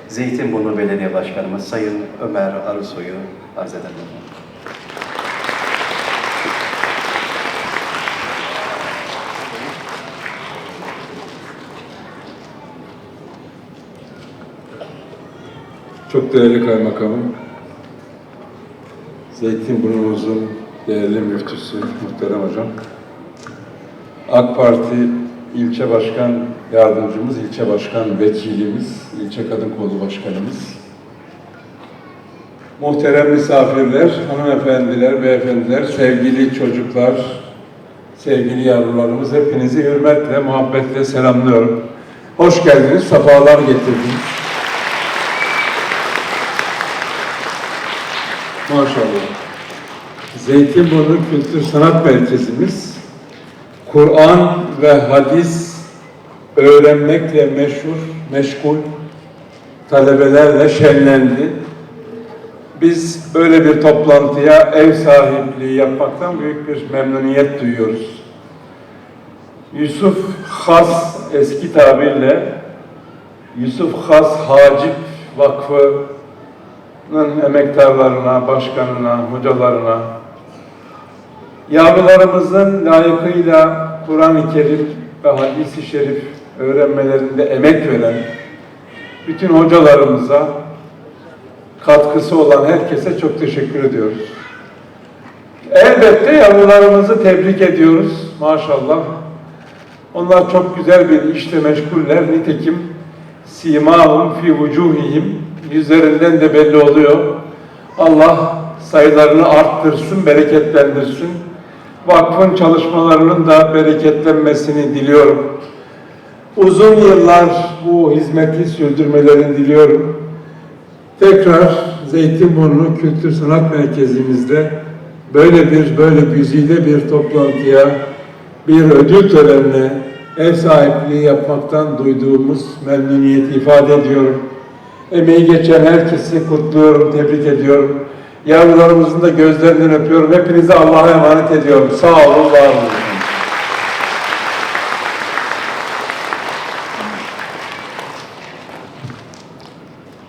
Zeytinburnu Belediye Başkanımız Sayın Ömer Arısoy'u arz ederim. Çok değerli kaymakamım, Zeytinburnumuzun değerli müftüsü, muhterem hocam, AK Parti ilçe başkan yardımcımız, ilçe başkan vekilimiz, ilçe kadın kolu başkanımız, muhterem misafirler, hanımefendiler, beyefendiler, sevgili çocuklar, sevgili yavrularımız, hepinizi hürmetle, muhabbetle selamlıyorum. Hoş geldiniz, sefalar getirdiniz. Maşallah. Zeytinburnu Kültür Sanat Merkezimiz, Kur'an ve hadis öğrenmekle meşgul talebelerle şenlendi. Biz böyle bir toplantıya ev sahipliği yapmaktan büyük bir memnuniyet duyuyoruz. Yusuf Has, eski tabirle Yusuf Has Hacip Vakfı'nın emektarlarına, başkanına, hocalarına, yavrularımızın layıkıyla Kur'an-ı Kerim ve hadis-i şerif öğrenmelerinde emek veren bütün hocalarımıza, katkısı olan herkese çok teşekkür ediyoruz. Elbette yavrularımızı tebrik ediyoruz. Maşallah. Onlar çok güzel bir işle meşguller. Nitekim simâhum fî vücûhihim, yüzlerinden de belli oluyor. Allah sayılarını arttırsın, bereketlendirsin. Vakfın çalışmalarının da bereketlenmesini diliyorum. Uzun yıllar bu hizmeti sürdürmelerini diliyorum. Tekrar Zeytinburnu Kültür Sanat Merkezimizde böyle güzide bir toplantıya, bir ödül törenine ev sahipliği yapmaktan duyduğumuz memnuniyeti ifade ediyorum. Emeği geçen herkesi kutluyorum, tebrik ediyorum. Yavrularımızın da gözlerinden öpüyorum. Hepinizi Allah'a emanet ediyorum. Sağ olun, var olun.